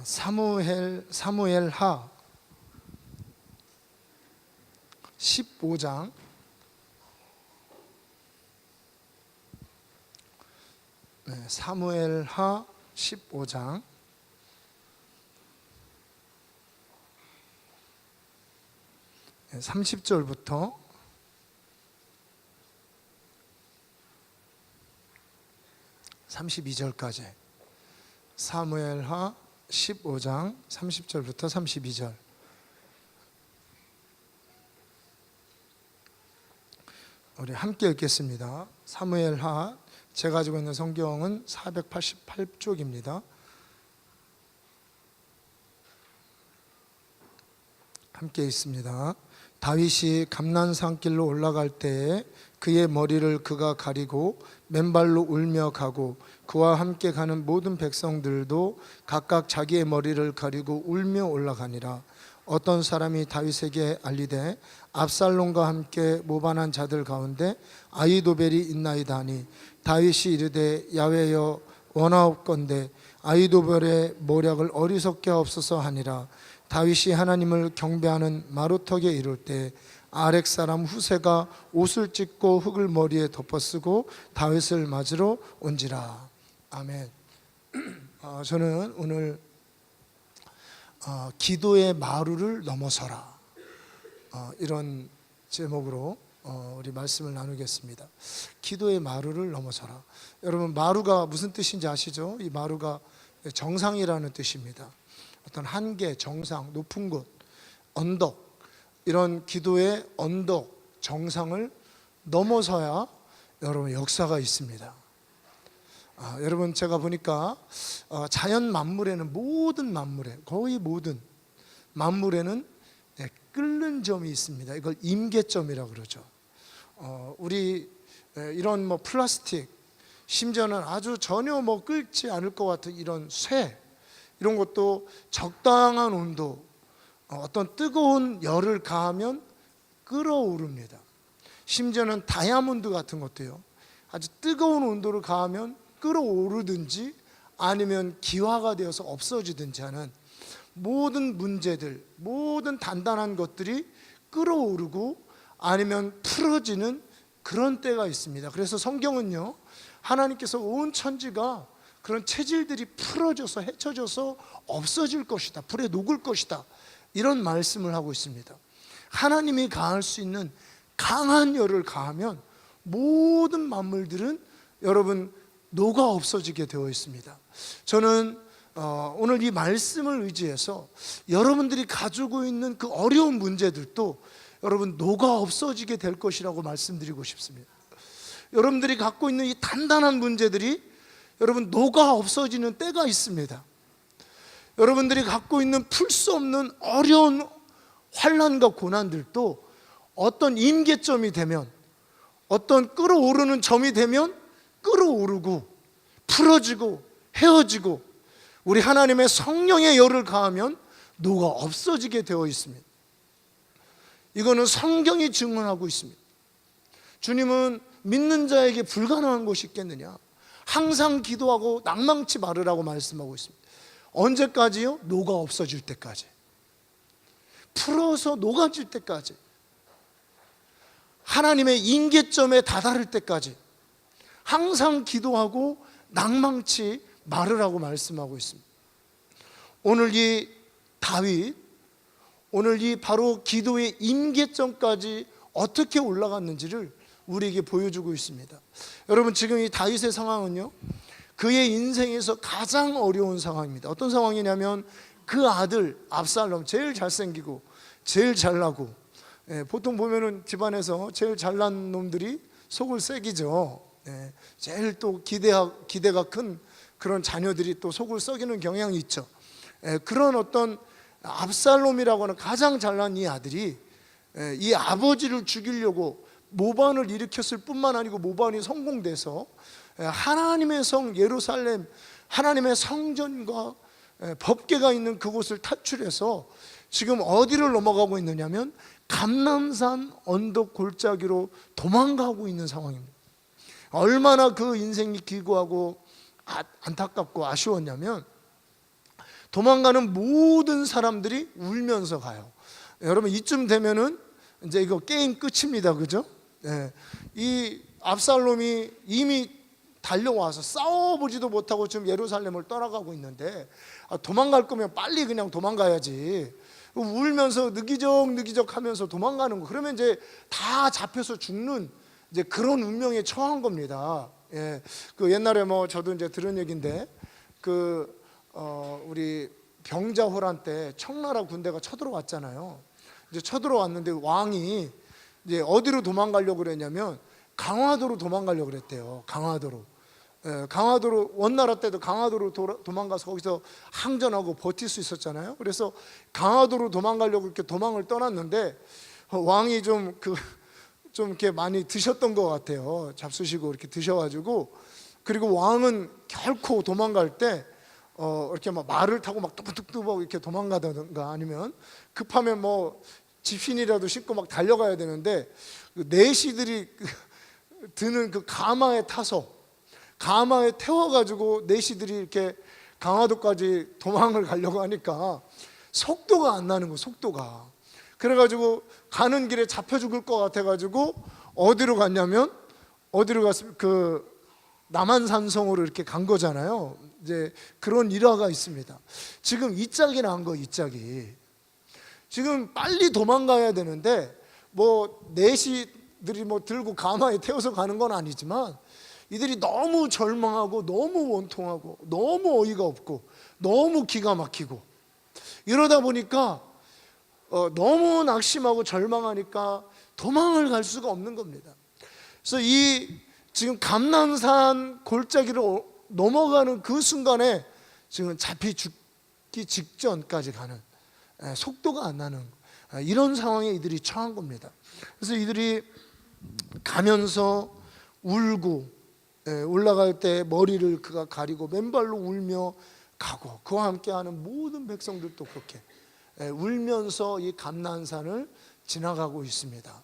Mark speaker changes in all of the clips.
Speaker 1: 사무엘하 15장 사무엘하 15장 30절부터 32절까지 사무엘하 15장 30절부터 32절. 우리 함께 읽겠습니다. 사무엘하, 제가 가지고 있는 성경은 488쪽입니다. 함께 읽습니다. 다윗이 감난산 길로 올라갈 때에 그의 머리를 그가 가리고 맨발로 울며 가고 그와 함께 가는 모든 백성들도 각각 자기의 머리를 가리고 울며 올라가니라. 어떤 사람이 다윗에게 알리되 압살롬과 함께 모반한 자들 가운데 아히도벨이 있나이다 하니 다윗이 이르되 야외여 원하옵건대 아히도벨의 모략을 어리석게 하옵소서 하니라. 다윗이 하나님을 경배하는 마루턱에 이를 때 아렉 사람 후세가 옷을 찢고 흙을 머리에 덮어쓰고 다윗을 맞으러 온지라. 아멘. 저는 오늘 기도의 마루를 넘어서라, 이런 제목으로 우리 말씀을 나누겠습니다. 기도의 마루를 넘어서라. 여러분, 마루가 무슨 뜻인지 아시죠? 이 마루가 정상이라는 뜻입니다. 어떤 한계, 정상, 높은 곳, 언덕, 이런 기도의 언덕, 정상을 넘어서야 여러분 역사가 있습니다. 여러분, 제가 보니까 자연 만물에는, 모든 만물에, 거의 모든 만물에는 끓는 점이 있습니다. 이걸 임계점이라고 그러죠. 우리 이런 플라스틱, 심지어는 아주 전혀 끓지 않을 것 같은 이런 쇠, 이런 것도 적당한 온도, 어떤 뜨거운 열을 가하면 끓어오릅니다. 심지어는 다이아몬드 같은 것도요, 아주 뜨거운 온도를 가하면 끓어오르든지 아니면 기화가 되어서 없어지든지 하는 모든 문제들, 모든 단단한 것들이 끓어오르고 아니면 풀어지는 그런 때가 있습니다. 그래서 성경은요, 하나님께서 온 천지가 그런 체질들이 풀어져서 헤쳐져서 없어질 것이다, 불에 녹을 것이다, 이런 말씀을 하고 있습니다. 하나님이 가할 수 있는 강한 열을 가하면 모든 만물들은 여러분 녹아 없어지게 되어 있습니다. 저는 오늘 이 말씀을 의지해서 여러분들이 가지고 있는 그 어려운 문제들도 여러분 녹아 없어지게 될 것이라고 말씀드리고 싶습니다. 여러분들이 갖고 있는 이 단단한 문제들이 여러분 녹아 없어지는 때가 있습니다. 여러분들이 갖고 있는 풀 수 없는 어려운 환난과 고난들도 어떤 임계점이 되면, 어떤 끓어오르는 점이 되면 끓어오르고 풀어지고 헤어지고 우리 하나님의 성령의 열을 가하면 녹아 없어지게 되어 있습니다. 이거는 성경이 증언하고 있습니다. 주님은 믿는 자에게 불가능한 것이 있겠느냐, 항상 기도하고 낭망치 말으라고 말씀하고 있습니다. 언제까지요? 녹아 없어질 때까지, 풀어서 녹아질 때까지, 하나님의 임계점에 다다를 때까지 항상 기도하고 낭망치 말으라고 말씀하고 있습니다. 오늘 이 다윗, 오늘 이 바로 기도의 임계점까지 어떻게 올라갔는지를 우리에게 보여주고 있습니다. 여러분, 지금 이 다윗의 상황은요, 그의 인생에서 가장 어려운 상황입니다. 어떤 상황이냐면 그 아들 압살롬, 제일 잘생기고 제일 잘나고, 보통 보면은 집안에서 제일 잘난 놈들이 속을 썩이죠. 제일 또 기대가 큰 그런 자녀들이 또 속을 썩이는 경향이 있죠. 그런 어떤 압살롬이라고 하는 가장 잘난 이 아들이 이 아버지를 죽이려고 모반을 일으켰을 뿐만 아니고 모반이 성공돼서 하나님의 성 예루살렘, 하나님의 성전과 법궤가 있는 그곳을 탈출해서 지금 어디를 넘어가고 있느냐면 감람산 언덕 골짜기로 도망가고 있는 상황입니다. 얼마나 그 인생이 기구하고 안타깝고 아쉬웠냐면 도망가는 모든 사람들이 울면서 가요. 여러분 이쯤 되면은 이제 이거 게임 끝입니다. 그죠? 예. 이 압살롬이 이미 달려와서 싸워보지도 못하고 지금 예루살렘을 떠나가고 있는데, 도망갈 거면 빨리 그냥 도망가야지. 울면서 느기적 하면서 도망가는 거. 그러면 이제 다 잡혀서 죽는 이제 그런 운명에 처한 겁니다. 예. 그 옛날에 뭐 저도 이제 들은 얘기인데, 우리 병자호란 때 청나라 군대가 쳐들어왔잖아요. 이제 쳐들어왔는데 왕이 이제 어디로 도망가려고 그랬냐면 강화도로 도망가려고 그랬대요. 강화도로. 예, 강화도로, 원나라 때도 강화도로 도망가서 거기서 항전하고 버틸 수 있었잖아요. 그래서 강화도로 도망가려고 이렇게 도망을 떠났는데, 왕이 좀 이렇게 많이 드셨던 것 같아요. 잡수시고 이렇게 드셔가지고. 그리고 왕은 결코 도망갈 때 이렇게 막 말을 타고 막 뚜벅뚜벅 이렇게 도망가다든가, 아니면 급하면 뭐 지핀이라도 싣고 막 달려가야 되는데, 내시들이 드는 그 가마에 타서 가마에 태워가지고 내시들이 이렇게 강화도까지 도망을 가려고 하니까 속도가 안 나는 거예요. 속도가. 그래가지고 가는 길에 잡혀 죽을 것 같아가지고 어디로 갔냐면, 어디로 갔으면 그 남한산성으로 이렇게 간 거잖아요. 이제 그런 일화가 있습니다. 지금 이 짝이 난 거, 이 짝이. 지금 빨리 도망가야 되는데, 뭐 내시들이 뭐 들고 가마에 태워서 가는 건 아니지만, 이들이 너무 절망하고 너무 원통하고 너무 어이가 없고 너무 기가 막히고, 이러다 보니까 너무 낙심하고 절망하니까 도망을 갈 수가 없는 겁니다. 그래서 이 지금 감난산 골짜기를 넘어가는 그 순간에 지금 잡히 죽기 직전까지 가는, 속도가 안 나는 이런 상황에 이들이 처한 겁니다. 그래서 이들이 가면서 울고, 올라갈 때 머리를 그가 가리고 맨발로 울며 가고, 그와 함께하는 모든 백성들도 그렇게 울면서 이 감난산을 지나가고 있습니다.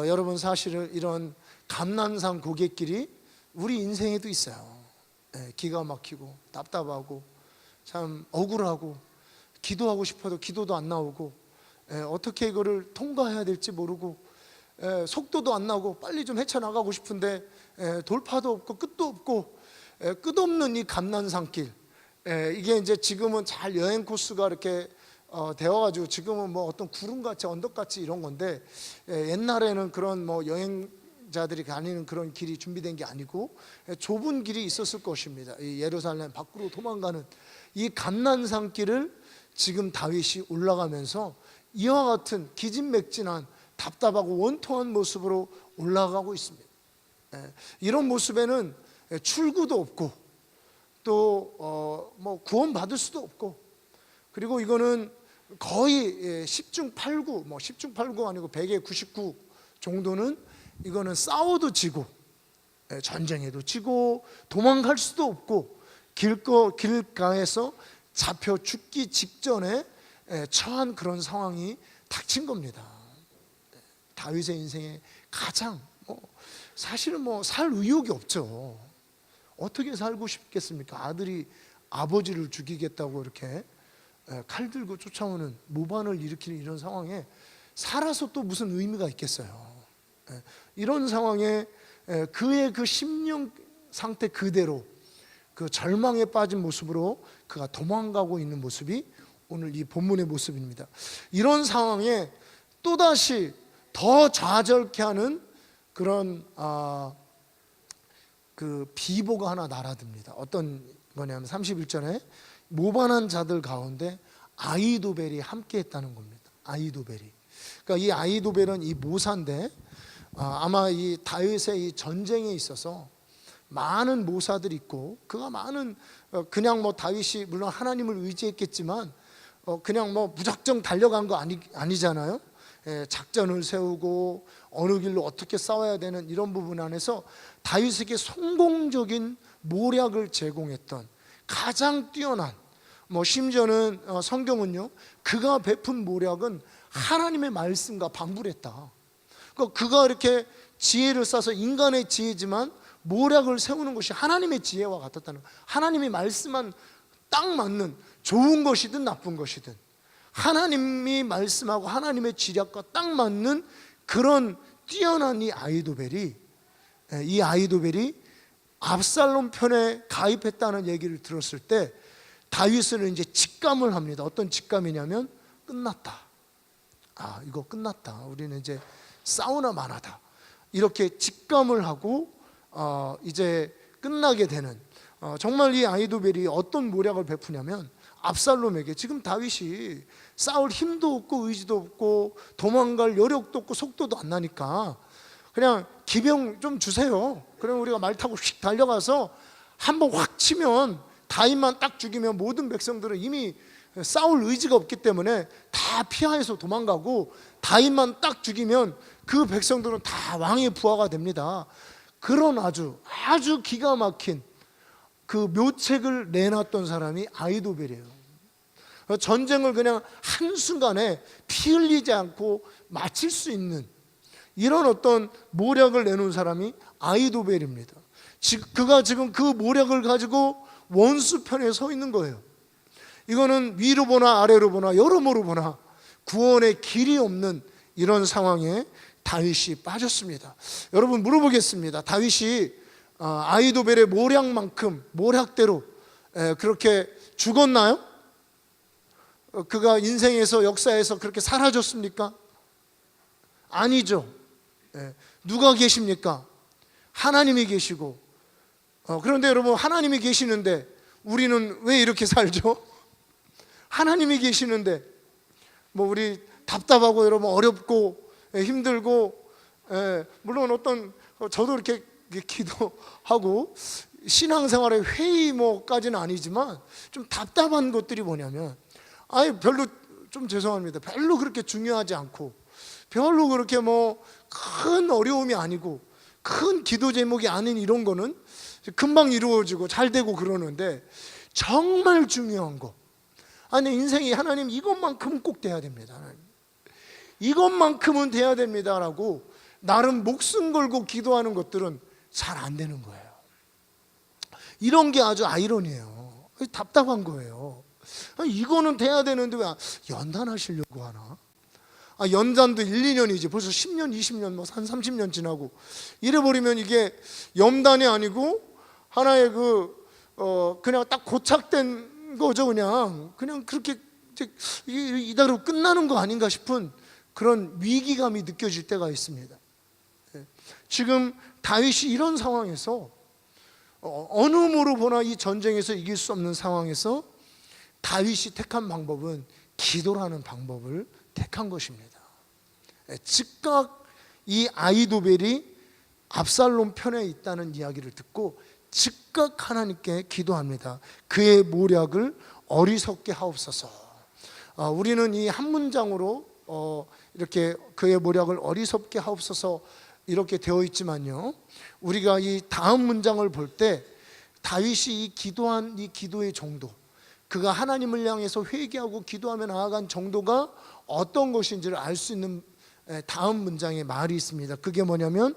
Speaker 1: 여러분, 사실은 이런 감난산 고갯길이 우리 인생에도 있어요. 기가 막히고 답답하고 참 억울하고, 기도하고 싶어도 기도도 안 나오고, 어떻게 이거를 통과해야 될지 모르고, 속도도 안 나고 빨리 좀 헤쳐나가고 싶은데 돌파도 없고 끝도 없고, 끝없는 이 감난산길. 이게 이제 지금은 잘 여행 코스가 이렇게 되어가지고 지금은 뭐 어떤 구름같이 언덕같이 이런 건데, 옛날에는 그런 뭐 여행자들이 다니는 그런 길이 준비된 게 아니고 좁은 길이 있었을 것입니다. 이 예루살렘 밖으로 도망가는 이 감난산길을 지금 다윗이 올라가면서 이와 같은 기진맥진한 답답하고 원통한 모습으로 올라가고 있습니다. 이런 모습에는 출구도 없고, 또 뭐 구원받을 수도 없고, 그리고 이거는 거의 10중 8구, 뭐 10중 8구 아니고 100에 99 정도는 이거는 싸워도 지고, 전쟁에도 지고, 도망갈 수도 없고, 길가에서 잡혀 죽기 직전에 처한 그런 상황이 닥친 겁니다. 다윗의 인생에 가장 사실은 뭐 살 의욕이 없죠. 어떻게 살고 싶겠습니까? 아들이 아버지를 죽이겠다고 이렇게 칼 들고 쫓아오는, 모반을 일으키는 이런 상황에 살아서 또 무슨 의미가 있겠어요. 이런 상황에 그의 그 심령 상태 그대로 그 절망에 빠진 모습으로 그가 도망가고 있는 모습이 오늘 이 본문의 모습입니다. 이런 상황에 또다시 더 좌절케 하는 그런 그 비보가 하나 날아듭니다. 어떤 거냐면 31절에 모반한 자들 가운데 아히도벨이 함께 했다는 겁니다. 아히도벨이. 그러니까 이 아히도벨은 이 모사인데, 아마 이 다윗의 이 전쟁에 있어서 많은 모사들이 있고, 그가 많은 그냥 뭐 다윗이 물론 하나님을 의지했겠지만 그냥 뭐 무작정 달려간 거 아니잖아요. 작전을 세우고 어느 길로 어떻게 싸워야 되는 이런 부분 안에서 다윗에게 성공적인 모략을 제공했던 가장 뛰어난, 뭐 심지어는 성경은요, 그가 베푼 모략은 하나님의 말씀과 방불했다. 그러니까 그가 이렇게 지혜를 써서 인간의 지혜지만 모략을 세우는 것이 하나님의 지혜와 같았다는, 하나님의 말씀만 딱 맞는 좋은 것이든 나쁜 것이든 하나님이 말씀하고 하나님의 지략과 딱 맞는 그런 뛰어난 이 아히도벨이 압살롬 편에 가입했다는 얘기를 들었을 때 다윗은 이제 직감을 합니다. 어떤 직감이냐면 끝났다. 이거 끝났다. 우리는 이제 싸우나 마나다. 이렇게 직감을 하고 이제 끝나게 되는, 정말 이 아히도벨이 어떤 모략을 베푸냐면 압살롬에게, 지금 다윗이 싸울 힘도 없고 의지도 없고 도망갈 여력도 없고 속도도 안 나니까 그냥 기병 좀 주세요. 그럼 우리가 말 타고 휙 달려가서 한번 확 치면, 다윗만 딱 죽이면 모든 백성들은 이미 싸울 의지가 없기 때문에 다 피하여서 도망가고, 다윗만 딱 죽이면 그 백성들은 다 왕의 부하가 됩니다. 그런 아주 기가 막힌 그 묘책을 내놨던 사람이 아히도벨이에요. 전쟁을 그냥 한순간에 피 흘리지 않고 마칠 수 있는 이런 어떤 모략을 내놓은 사람이 아히도벨입니다. 그가 지금 그 모략을 가지고 원수 편에 서 있는 거예요. 이거는 위로 보나 아래로 보나 여러모로 보나 구원의 길이 없는 이런 상황에 다윗이 빠졌습니다. 여러분, 물어보겠습니다. 다윗이 아히도벨의 모략대로 그렇게 죽었나요? 그가 인생에서, 역사에서 그렇게 사라졌습니까? 아니죠. 누가 계십니까? 하나님이 계시고. 그런데 여러분, 하나님이 계시는데 우리는 왜 이렇게 살죠? 하나님이 계시는데 뭐 우리 답답하고 여러분 어렵고 힘들고, 물론 저도 이렇게 기도하고 신앙생활의 회의까지는 아니지만 좀 답답한 것들이 뭐냐면, 별로, 좀 죄송합니다, 별로 그렇게 중요하지 않고 별로 그렇게 큰 어려움이 아니고 큰 기도 제목이 아닌 이런 거는 금방 이루어지고 잘 되고 그러는데, 정말 중요한 거, 인생이 하나님 이것만큼은 꼭 돼야 됩니다, 하나님 이것만큼은 돼야 됩니다라고 나름 목숨 걸고 기도하는 것들은 잘 안 되는 거예요. 이런 게 아주 아이러니해요. 답답한 거예요. 이거는 돼야 되는데 왜 연단하시려고 하나? 연단도 1, 2년이지 벌써 10년, 20년, 한 30년 지나고 이래버리면 이게 연단이 아니고 하나의 그냥 딱 고착된 거죠. 그냥 그렇게 이대로 끝나는 거 아닌가 싶은 그런 위기감이 느껴질 때가 있습니다. 지금 다윗이 이런 상황에서, 어느 모로 보나 이 전쟁에서 이길 수 없는 상황에서 다윗이 택한 방법은 기도라는 방법을 택한 것입니다. 즉각 이 아히도벨이 압살롬 편에 있다는 이야기를 듣고 즉각 하나님께 기도합니다. 그의 모략을 어리석게 하옵소서. 우리는 이 한 문장으로 이렇게 그의 모략을 어리석게 하옵소서 이렇게 되어 있지만요, 우리가 이 다음 문장을 볼 때 다윗이 이 기도한 이 기도의 정도, 그가 하나님을 향해서 회개하고 기도하며 나아간 정도가 어떤 것인지를 알 수 있는 다음 문장에 말이 있습니다. 그게 뭐냐면,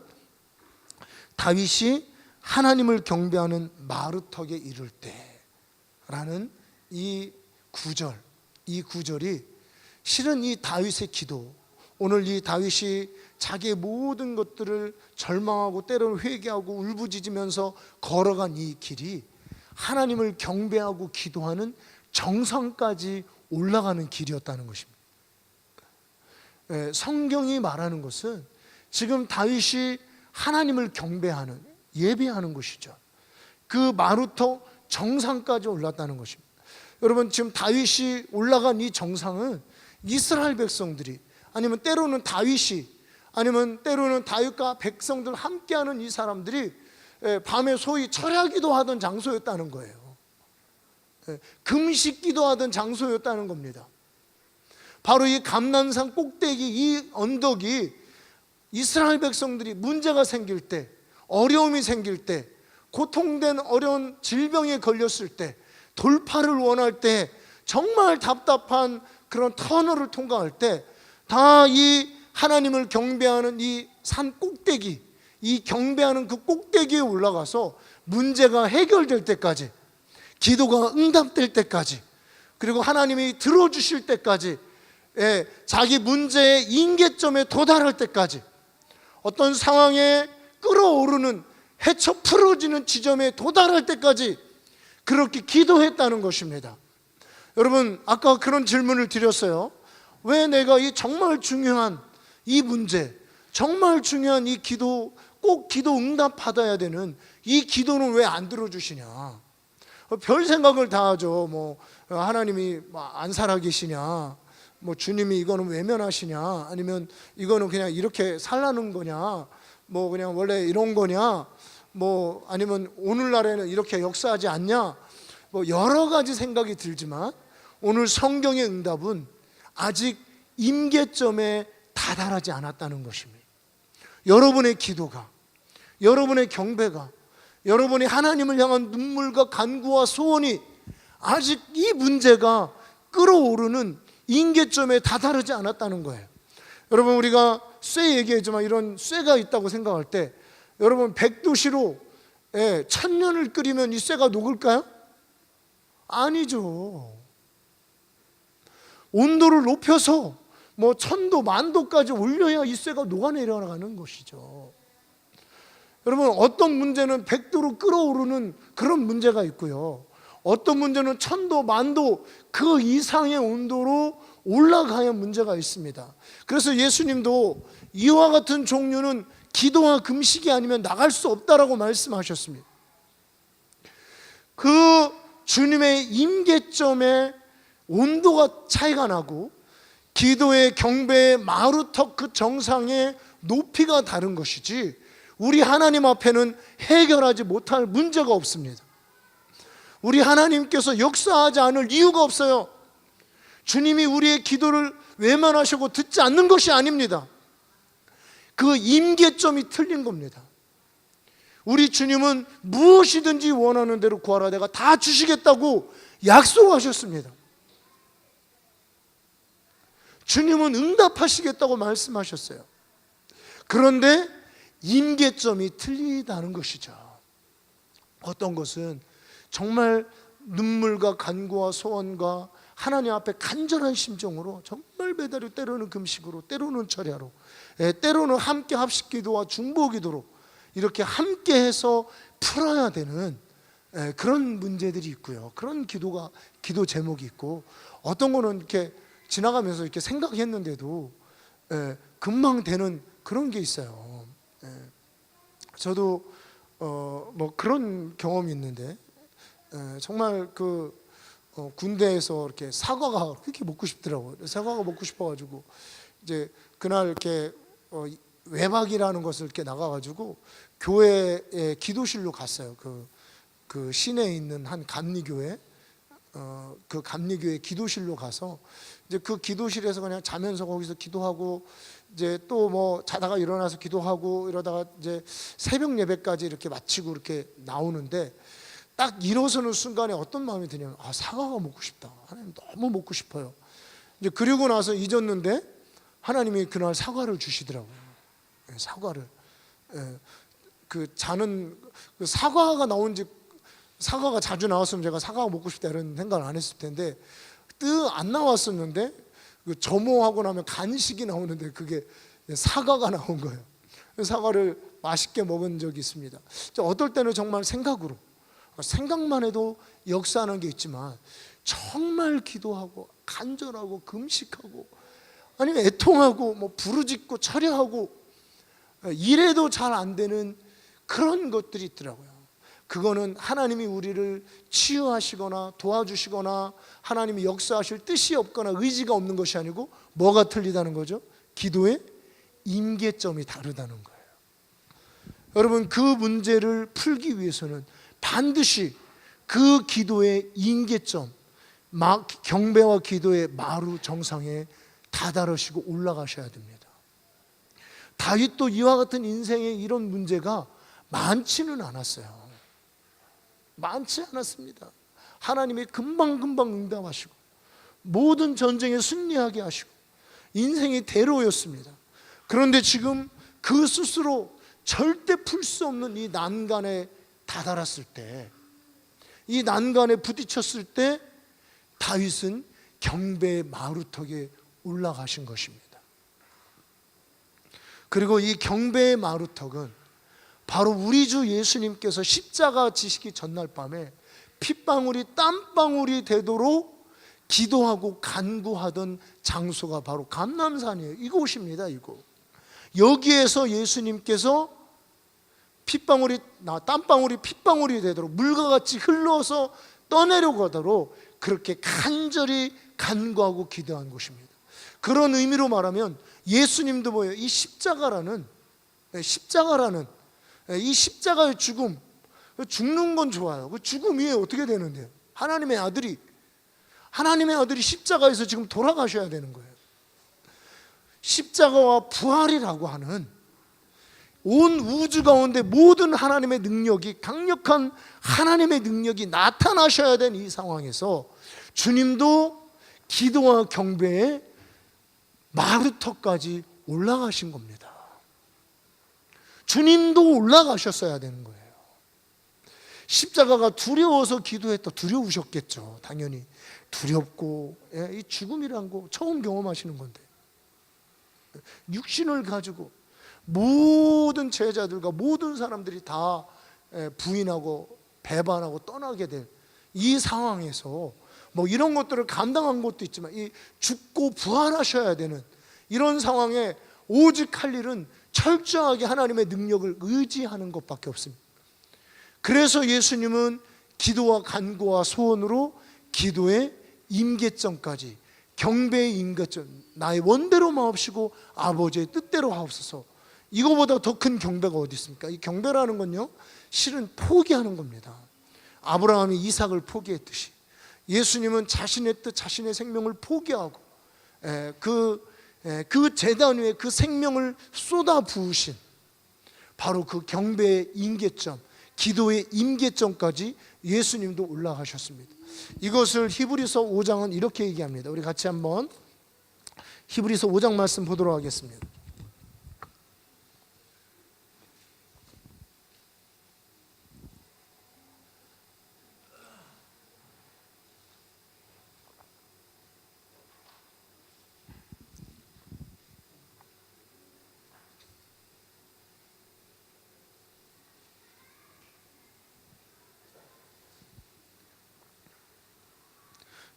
Speaker 1: 다윗이 하나님을 경배하는 마루턱에 이를 때라는 이 구절이 실은 이 다윗의 기도, 오늘 이 다윗이 자기의 모든 것들을 절망하고 때로는 회개하고 울부짖으면서 걸어간 이 길이 하나님을 경배하고 기도하는 정상까지 올라가는 길이었다는 것입니다. 성경이 말하는 것은 지금 다윗이 하나님을 경배하는, 예배하는 것이죠. 그 마루터 정상까지 올랐다는 것입니다. 여러분, 지금 다윗이 올라간 이 정상은 이스라엘 백성들이, 아니면 때로는 다윗이, 아니면 때로는 다윗과 백성들 함께하는 이 사람들이 밤에 소위 철야기도 하던 장소였다는 거예요. 금식기도 하던 장소였다는 겁니다. 바로 이 감난산 꼭대기, 이 언덕이 이스라엘 백성들이 문제가 생길 때, 어려움이 생길 때, 고통된 어려운 질병에 걸렸을 때, 돌파를 원할 때, 정말 답답한 그런 터널을 통과할 때, 다 이 하나님을 경배하는 이 산 꼭대기, 이 경배하는 그 꼭대기에 올라가서 문제가 해결될 때까지, 기도가 응답될 때까지 그리고 하나님이 들어주실 때까지, 자기 문제의 임계점에 도달할 때까지, 어떤 상황에 끌어오르는 헤쳐 풀어지는 지점에 도달할 때까지 그렇게 기도했다는 것입니다. 여러분, 아까 그런 질문을 드렸어요. 왜 내가 이 정말 중요한 이 문제, 정말 중요한 이 기도, 꼭 기도 응답 받아야 되는 이 기도는 왜 안 들어주시냐? 별 생각을 다 하죠. 뭐 하나님이 안 살아계시냐, 뭐 주님이 이거는 외면하시냐, 아니면 이거는 그냥 이렇게 살라는 거냐, 뭐 그냥 원래 이런 거냐, 뭐 아니면 오늘날에는 이렇게 역사하지 않냐, 뭐 여러 가지 생각이 들지만 오늘 성경의 응답은 아직 임계점에 다다르지 않았다는 것입니다. 여러분의 기도가, 여러분의 경배가, 여러분이 하나님을 향한 눈물과 간구와 소원이 아직 이 문제가 끌어오르는 임계점에 다다르지 않았다는 거예요. 여러분, 우리가 쇠 얘기했지만 이런 쇠가 있다고 생각할 때, 여러분 100도씨로 1000년을 끓이면 이 쇠가 녹을까요? 아니죠. 온도를 높여서 뭐 1000도, 10,000도까지 올려야 이 쇠가 녹아내려가는 것이죠. 여러분, 어떤 문제는 100도로 끌어오르는 그런 문제가 있고요, 어떤 문제는 1000도, 10,000도 그 이상의 온도로 올라가야 문제가 있습니다. 그래서 예수님도 이와 같은 종류는 기도와 금식이 아니면 나갈 수 없다라고 말씀하셨습니다. 그 주님의 임계점에 온도가 차이가 나고 기도의 경배의 마루턱 그 정상의 높이가 다른 것이지, 우리 하나님 앞에는 해결하지 못할 문제가 없습니다. 우리 하나님께서 역사하지 않을 이유가 없어요. 주님이 우리의 기도를 외면하시고 듣지 않는 것이 아닙니다. 그 임계점이 틀린 겁니다. 우리 주님은 무엇이든지 원하는 대로 구하라 내가 다 주시겠다고 약속하셨습니다. 주님은 응답하시겠다고 말씀하셨어요. 그런데 임계점이 틀리다는 것이죠. 어떤 것은 정말 눈물과 간구와 소원과 하나님 앞에 간절한 심정으로 정말 매달려, 때로는 금식으로, 때로는 철야로, 때로는 함께 합식 기도와 중보 기도로 이렇게 함께 해서 풀어야 되는 그런 문제들이 있고요, 그런 기도 제목이 있고, 어떤 거는 이렇게 지나가면서 이렇게 생각했는데도 금방 되는 그런 게 있어요. 저도 뭐 그런 경험이 있는데, 정말 군대에서 이렇게 사과가 그렇게 먹고 싶더라고요. 사과가 먹고 싶어가지고 이제 그날 이렇게 외박이라는 것을 이렇게 나가가지고 교회의 기도실로 갔어요. 그 시내에 있는 한 감리교회, 그 감리교회 기도실로 가서 이제 그 기도실에서 그냥 자면서 거기서 기도하고, 이제 또 뭐 자다가 일어나서 기도하고 이러다가 이제 새벽 예배까지 이렇게 마치고 이렇게 나오는데, 딱 일어서는 순간에 어떤 마음이 드냐면, 사과가 먹고 싶다. 하나님 너무 먹고 싶어요. 이제 그리고 나서 잊었는데 하나님이 그날 사과를 주시더라고요. 사과를. 그 사과가 나온지, 사과가 자주 나왔으면 제가 사과가 먹고 싶다 이런 생각을 안 했을 텐데, 안 나왔었는데 그 점호하고 나면 간식이 나오는데 그게 사과가 나온 거예요. 사과를 맛있게 먹은 적이 있습니다. 어떨 때는 정말 생각만 해도 역사하는 게 있지만, 정말 기도하고 간절하고 금식하고 아니면 애통하고 뭐 부르짖고 철야하고 이래도 잘 안 되는 그런 것들이 있더라고요. 그거는 하나님이 우리를 치유하시거나 도와주시거나 하나님이 역사하실 뜻이 없거나 의지가 없는 것이 아니고, 뭐가 틀리다는 거죠? 기도의 임계점이 다르다는 거예요. 여러분, 그 문제를 풀기 위해서는 반드시 그 기도의 임계점, 경배와 기도의 마루 정상에 다다르시고 올라가셔야 됩니다. 다윗도 이와 같은 인생의 이런 문제가 많지는 않았어요. 많지 않았습니다. 하나님이 금방금방 응답하시고 모든 전쟁에 승리하게 하시고 인생이 대로였습니다. 그런데 지금 그 스스로 절대 풀 수 없는 이 난간에 다다랐을 때, 이 난간에 부딪혔을 때 다윗은 경배의 마루턱에 올라가신 것입니다. 그리고 이 경배의 마루턱은 바로 우리 주 예수님께서 십자가 지시기 전날 밤에 핏방울이 땀방울이 되도록 기도하고 간구하던 장소가 바로 감람산이에요. 이곳입니다. 이곳. 여기에서 예수님께서 땀방울이 핏방울이 되도록 물과 같이 흘러서 떠내려가도록 그렇게 간절히 간구하고 기도한 곳입니다. 그런 의미로 말하면 예수님도 뭐예요? 이 십자가라는 이 십자가의 죽음, 죽는 건 좋아요. 그 죽음이 어떻게 되는데요? 하나님의 아들이 십자가에서 지금 돌아가셔야 되는 거예요. 십자가와 부활이라고 하는 온 우주 가운데 모든 하나님의 능력이, 강력한 하나님의 능력이 나타나셔야 되는 이 상황에서 주님도 기도와 경배에 마루턱까지 올라가신 겁니다. 주님도 올라가셨어야 되는 거예요. 십자가가 두려워서 기도했다. 두려우셨겠죠. 당연히 두렵고, 이 죽음이란 거 처음 경험하시는 건데, 육신을 가지고 모든 제자들과 모든 사람들이 다 부인하고 배반하고 떠나게 될 이 상황에서 뭐 이런 것들을 감당한 것도 있지만, 이 죽고 부활하셔야 되는 이런 상황에 오직 할 일은 철저하게 하나님의 능력을 의지하는 것밖에 없습니다. 그래서 예수님은 기도와 간구와 소원으로 기도의 임계점까지, 경배의 임계점, 나의 원대로 마옵시고 아버지의 뜻대로 하옵소서, 이거보다 더 큰 경배가 어디 있습니까? 이 경배라는 건요, 실은 포기하는 겁니다. 아브라함이 이삭을 포기했듯이 예수님은 자신의 뜻, 자신의 생명을 포기하고 그 제단 위에 그 생명을 쏟아 부으신 바로 그 경배의 임계점, 기도의 임계점까지 예수님도 올라가셨습니다. 이것을 히브리서 5장은 이렇게 얘기합니다. 우리 같이 한번 히브리서 5장 말씀 보도록 하겠습니다.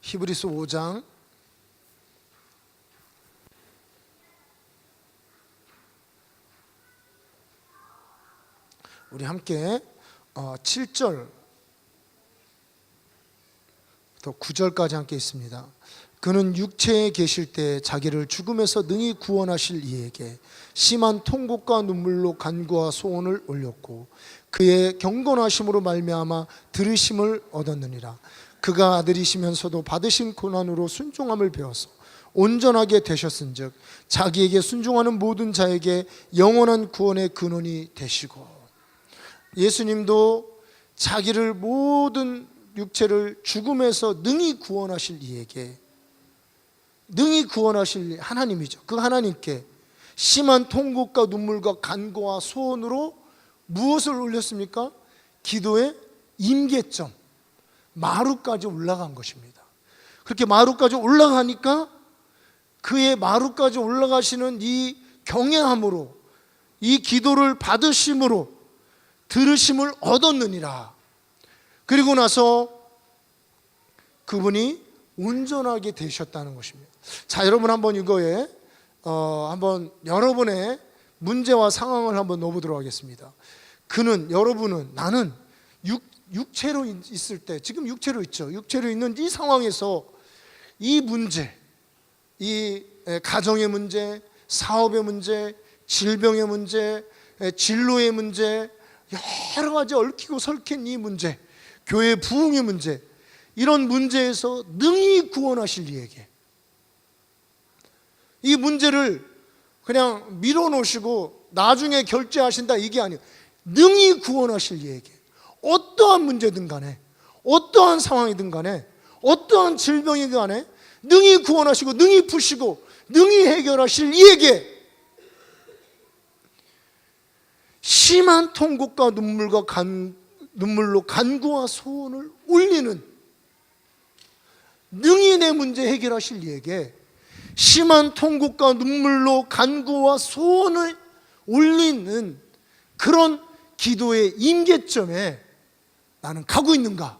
Speaker 1: 히브리서 5장 7절 또 9절까지 함께 있습니다. 그는 육체에 계실 때 자기를 죽음에서 능히 구원하실 이에게 심한 통곡과 눈물로 간구와 소원을 올렸고 그의 경건하심으로 말미암아 들으심을 얻었느니라. 그가 아들이시면서도 받으신 고난으로 순종함을 배워서 온전하게 되셨은즉 자기에게 순종하는 모든 자에게 영원한 구원의 근원이 되시고, 예수님도 자기를 모든 육체를 죽음에서 능히 구원하실 이에게, 능히 구원하실 하나님이죠. 그 하나님께 심한 통곡과 눈물과 간구와 소원으로 무엇을 올렸습니까? 기도의 임계점, 마루까지 올라간 것입니다. 그렇게 마루까지 올라가니까 그의 마루까지 올라가시는 이 경외함으로, 이 기도를 받으심으로 들으심을 얻었느니라. 그리고 나서 그분이 온전하게 되셨다는 것입니다. 자, 여러분 한번 이거에 한번 여러분의 문제와 상황을 한번 넣어보도록 하겠습니다. 그는, 여러분은, 나는 육체로 있을 때, 지금 육체로 있죠. 육체로 있는 이 상황에서 이 문제, 이 가정의 문제, 사업의 문제, 질병의 문제, 진로의 문제, 여러 가지 얽히고 설킨 이 문제, 교회 부흥의 문제, 이런 문제에서 능히 구원하실 이에게, 이 문제를 그냥 밀어놓으시고 나중에 결제하신다 이게 아니에요. 능히 구원하실 이에게, 어떠한 문제든 간에, 어떠한 상황이든 간에, 어떠한 질병이든 간에 능히 구원하시고 능히 푸시고 능히 해결하실 이에게 심한 통곡과 눈물로 간구와 소원을 올리는, 능히 내 문제 해결하실 이에게 심한 통곡과 눈물로 간구와 소원을 올리는 그런 기도의 임계점에 나는 가고 있는가?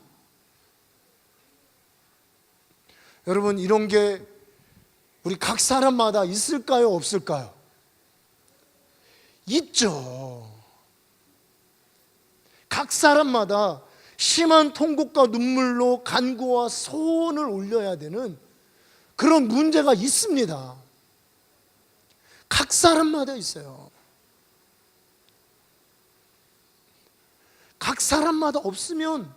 Speaker 1: 여러분, 이런 게 우리 각 사람마다 있을까요? 없을까요? 있죠. 각 사람마다 심한 통곡과 눈물로 간구와 소원을 올려야 되는 그런 문제가 있습니다. 각 사람마다 있어요. 각 사람마다 없으면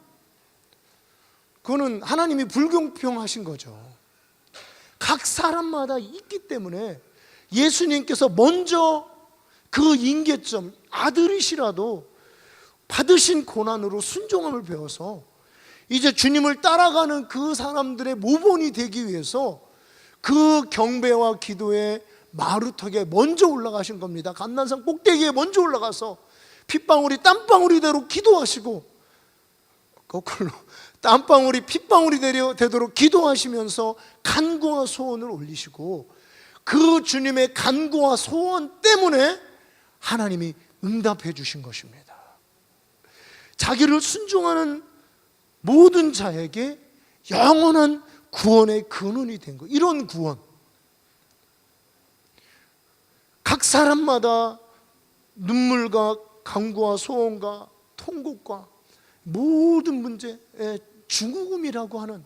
Speaker 1: 그거는 하나님이 불공평하신 거죠. 각 사람마다 있기 때문에 예수님께서 먼저 그 임계점, 아들이시라도 받으신 고난으로 순종함을 배워서 이제 주님을 따라가는 그 사람들의 모본이 되기 위해서 그 경배와 기도의 마루턱에 먼저 올라가신 겁니다. 감난산 꼭대기에 먼저 올라가서 핏방울이 땀방울이 기도하시고, 거꾸로 땀방울이 핏방울이 되도록 기도하시면서 간구와 소원을 올리시고, 그 주님의 간구와 소원 때문에 하나님이 응답해 주신 것입니다. 자기를 순종하는 모든 자에게 영원한 구원의 근원이 된 것. 이런 구원, 각 사람마다 눈물과 간구와 소원과 통곡과 모든 문제, 죽음이라고 하는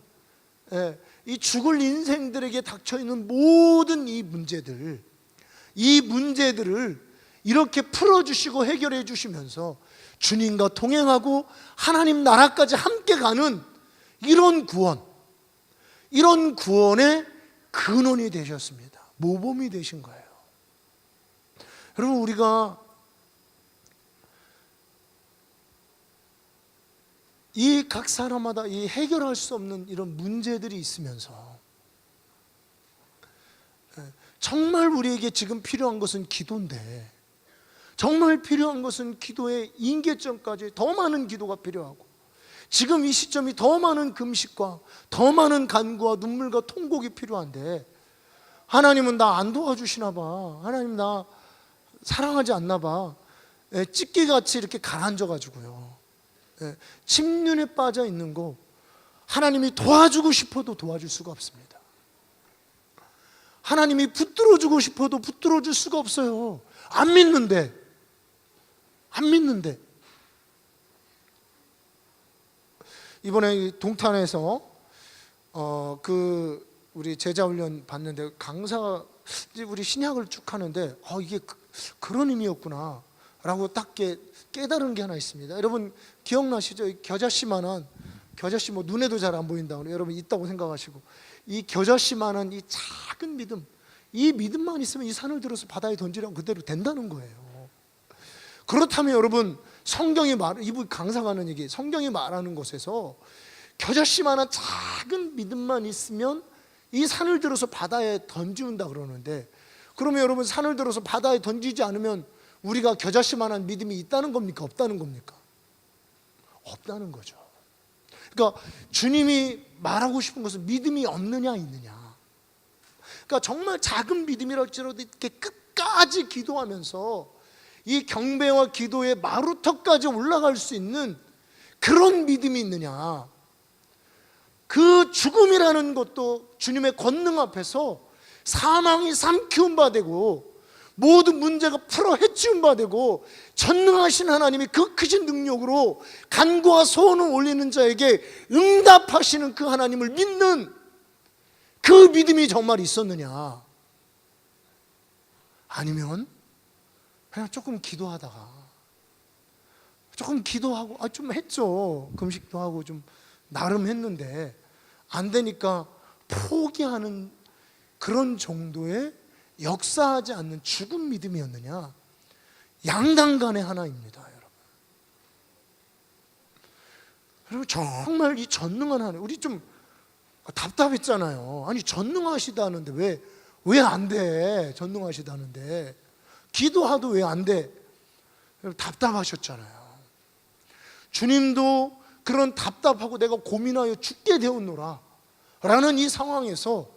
Speaker 1: 이 죽을 인생들에게 닥쳐있는 모든 이 문제들을 이렇게 풀어주시고 해결해 주시면서 주님과 동행하고 하나님 나라까지 함께 가는 이런 구원의 근원이 되셨습니다. 모범이 되신 거예요. 여러분, 우리가 이 각 사람마다 이 해결할 수 없는 이런 문제들이 있으면서 정말 우리에게 지금 필요한 것은 기도인데, 정말 필요한 것은 기도의 임계점까지 더 많은 기도가 필요하고, 지금 이 시점이 더 많은 금식과 더 많은 간구와 눈물과 통곡이 필요한데, 하나님은 나 안 도와주시나 봐, 하나님 나 사랑하지 않나 봐, 찢기같이 이렇게 가라앉아가지고요, 침륜에 빠져 있는 거, 하나님이 도와주고 싶어도 도와줄 수가 없습니다. 하나님이 붙들어주고 싶어도 붙들어줄 수가 없어요. 안 믿는데. 이번에 동탄에서 우리 제자훈련 받는데 강사가 우리 신약을 쭉 하는데 이게 그런 의미였구나 라고 딱 깨달은 게 하나 있습니다. 여러분 기억나시죠? 겨자씨만한, 겨자씨 뭐 눈에도 잘 안 보인다고 여러분 있다고 생각하시고, 이 겨자씨만한 이 작은 믿음, 이 믿음만 있으면 이 산을 들어서 바다에 던지라고 그대로 된다는 거예요. 그렇다면 여러분, 이분 강사가 하는 얘기, 성경이 말하는 곳에서 겨자씨만한 작은 믿음만 있으면 이 산을 들어서 바다에 던지운다 그러는데, 그러면 여러분 산을 들어서 바다에 던지지 않으면 우리가 겨자씨만한 믿음이 있다는 겁니까? 없다는 겁니까? 없다는 거죠. 그러니까 주님이 말하고 싶은 것은 믿음이 없느냐 있느냐. 그러니까 정말 작은 믿음이랄지라도 이렇게 끝까지 기도하면서 이 경배와 기도의 마루턱까지 올라갈 수 있는 그런 믿음이 있느냐. 그 죽음이라는 것도 주님의 권능 앞에서 사망이 삼키운 바 되고 모든 문제가 풀어 헤치운 바 되고, 전능하신 하나님이 그 크신 능력으로 간구와 소원을 올리는 자에게 응답하시는 그 하나님을 믿는 그 믿음이 정말 있었느냐, 아니면 그냥 조금 기도하다가 조금 기도하고 좀 했죠. 금식도 하고 좀 나름 했는데 안 되니까 포기하는 그런 정도의 역사하지 않는 죽은 믿음이었느냐, 양당간의 하나입니다. 여러분 정말 이 전능한 하나님, 우리 좀 답답했잖아요. 아니 전능하시다는데 왜 안 돼? 전능하시다는데 기도하도 왜 안 돼? 답답하셨잖아요. 주님도 그런 답답하고 내가 고민하여 죽게 되었노라, 라는 이 상황에서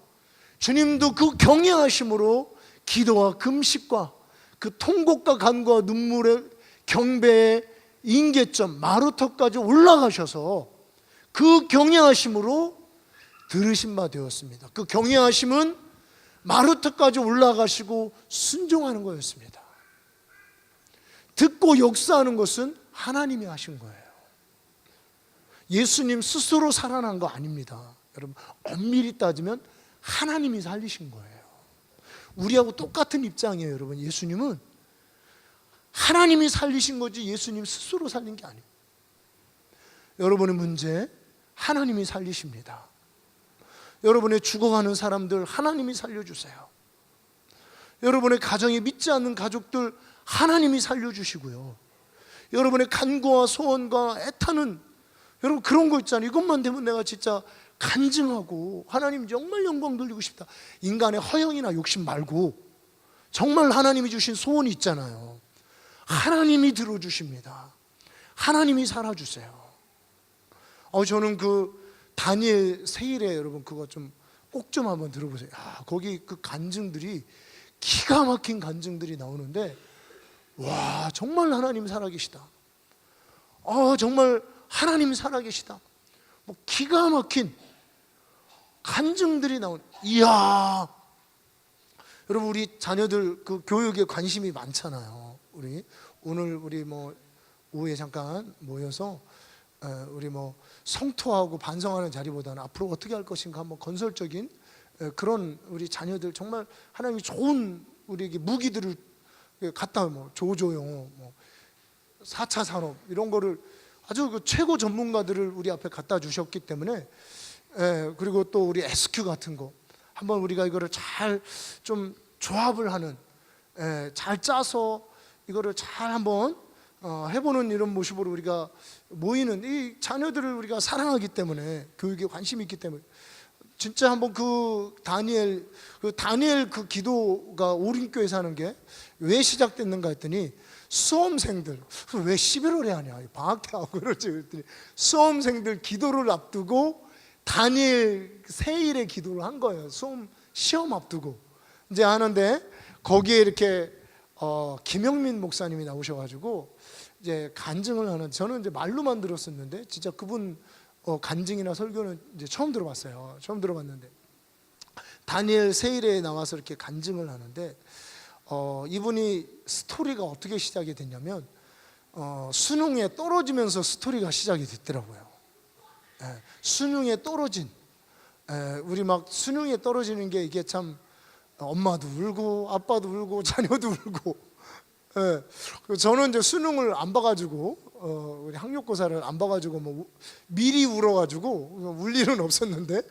Speaker 1: 주님도 그 경외하심으로 기도와 금식과 그 통곡과 간구와 눈물의 경배의 임계점 마루터까지 올라가셔서 그 경외하심으로 들으신 바 되었습니다. 그 경외하심은 마루터까지 올라가시고 순종하는 거였습니다. 듣고 역사하는 것은 하나님이 하신 거예요. 예수님 스스로 살아난 거 아닙니다. 여러분, 엄밀히 따지면 하나님이 살리신 거예요. 우리하고 똑같은 입장이에요. 여러분, 예수님은 하나님이 살리신 거지 예수님 스스로 살린 게 아니에요. 여러분의 문제, 하나님이 살리십니다. 여러분의 죽어가는 사람들 하나님이 살려주세요. 여러분의 가정에 믿지 않는 가족들 하나님이 살려주시고요. 여러분의 간구와 소원과 애타는, 여러분 그런 거 있잖아요. 이것만 되면 내가 진짜 간증하고 하나님 정말 영광 돌리고 싶다. 인간의 허영이나 욕심 말고 정말 하나님이 주신 소원이 있잖아요. 하나님이 들어주십니다. 하나님이 살아주세요. 저는 그 다니엘 세일에 여러분 그거 꼭 좀 한번 들어보세요. 거기 그 간증들이 기가 막힌 간증들이 나오는데, 와, 정말 하나님 살아계시다. 정말 하나님 살아계시다. 뭐 기가 막힌 간증들이 이야. 여러분, 우리 자녀들 그 교육에 관심이 많잖아요. 오늘 우리 오후에 잠깐 모여서 우리 성토하고 반성하는 자리보다는 앞으로 어떻게 할 것인가 한번 건설적인 그런 우리 자녀들 정말 하나님이 좋은 우리에게 무기들을 갖다 조조용 4차 산업 이런 거를 아주 그 최고 전문가들을 우리 앞에 갖다 주셨기 때문에, 그리고 또 우리 SQ 같은 거 한번 우리가 이거를 잘 좀 조합을 하는, 잘 짜서 이거를 잘 한번 해보는 이런 모습으로 우리가 모이는 이 자녀들을 우리가 사랑하기 때문에, 교육에 관심이 있기 때문에 진짜 한번 그 다니엘 그 기도가 오림교회에서 하는 게 왜 시작됐는가 했더니, 수험생들 왜 11월에 하냐, 방학 때 하고 그러지 그랬더니 수험생들 기도를 앞두고 다니엘 세일의 기도를 한 거예요. 시험 앞두고 이제 하는데, 거기에 이렇게 김영민 목사님이 나오셔가지고 이제 간증을 하는, 저는 이제 말로만 들었었는데 진짜 그분 간증이나 설교는 이제 처음 들어봤어요. 처음 들어봤는데 다니엘 세일에 나와서 이렇게 간증을 하는데, 이분이 스토리가 어떻게 시작이 됐냐면 수능에 떨어지면서 스토리가 시작이 됐더라고요. 수능에 떨어진, 우리 막 수능에 떨어지는 게 이게 참, 엄마도 울고 아빠도 울고 자녀도 울고. 저는 이제 수능을 안 봐가지고 우리 학력고사를 안 봐가지고 미리 울어가지고 울 일은 없었는데,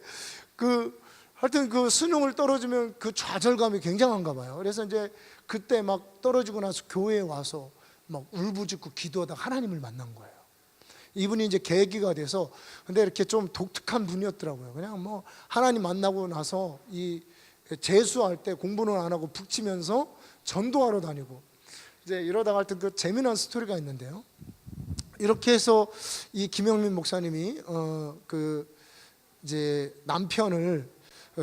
Speaker 1: 하여튼 그 수능을 떨어지면 그 좌절감이 굉장한가 봐요. 그래서 이제 그때 막 떨어지고 나서 교회에 와서 막 울부짖고 기도하다가 하나님을 만난 거예요. 이분이 이제 계기가 돼서, 근데 이렇게 좀 독특한 분이었더라고요. 그냥 하나님 만나고 나서 이 재수할 때 공부는 안 하고 푹 치면서 전도하러 다니고, 이제 이러다가 하여튼 그 재미난 스토리가 있는데요. 이렇게 해서 이 김영민 목사님이 이제 남편을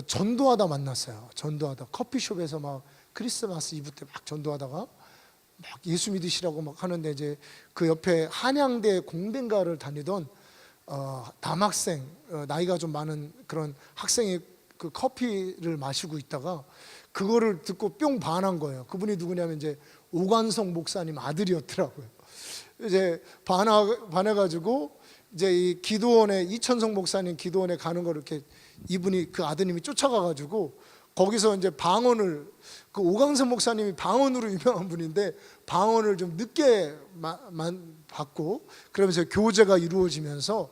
Speaker 1: 전도하다 만났어요. 전도하다 커피숍에서 막 크리스마스 이브 때 막 전도하다가 막 예수 믿으시라고 막 하는데, 이제 그 옆에 한양대 공대인가를 다니던 남학생, 나이가 좀 많은 그런 학생이 그 커피를 마시고 있다가 그거를 듣고 뿅 반한 거예요. 그분이 누구냐면 이제 오관성 목사님 아들이었더라고요. 이제 반해가지고 이제 이 기도원에, 이천성 목사님 기도원에 가는 걸 이렇게 이분이, 그 아드님이 쫓아가가지고 거기서 이제 방언을, 그 오광선 목사님이 방언으로 유명한 분인데 방언을 좀 늦게 받고, 그러면서 교제가 이루어지면서